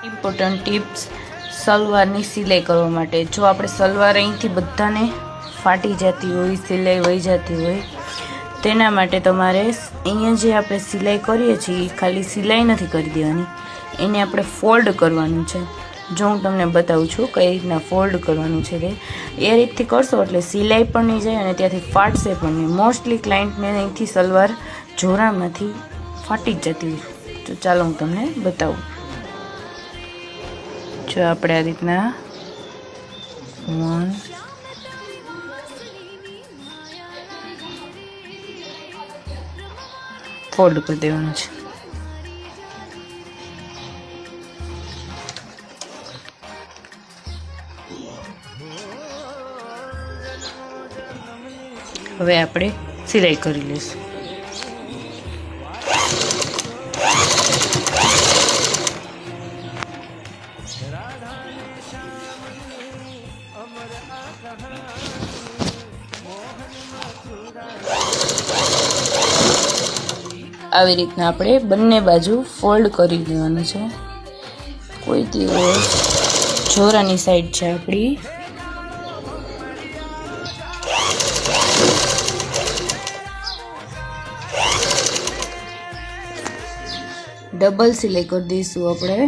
Important tips સલવારની સિલાઈ કરવા માટે. જો આપણે સલવાર અહીંથી બધાને ફાટી જતી હોય, સિલાઈ વહી જતી હોય, તેના માટે તમારે અહીંયા જે આપણે સિલાઈ કરીએ છીએ ખાલી સિલાઈ નથી કરી દેવાની, એને આપણે ફોલ્ડ કરવાનું છે. જો હું તમને બતાવું છું કઈ રીતના ફોલ્ડ કરવાનું છે. તે એ રીતથી કરશો એટલે સિલાઈ પણ નહીં જાય અને ત્યાંથી ફાટશે પણ નહીં. મોસ્ટલી ક્લાયન્ટને અહીંથી સલવાર જોરામાંથી ફાટી જ જતી હોય. તો ચાલો હું તમને બતાવું. જો આપણે આ રીતના ફોલ્ડ કરી દેવાનું છે. હવે આપણે સિલાઈ કરી લઈશું. આવી રીતના આપણે બંને બાજુ ફોલ્ડ કરી દેવાનું છે. કોઈ દિવસ જોરાની સાઈડ છે આપણી, ડબલ સિલાઈ કરી દઈશું આપણે.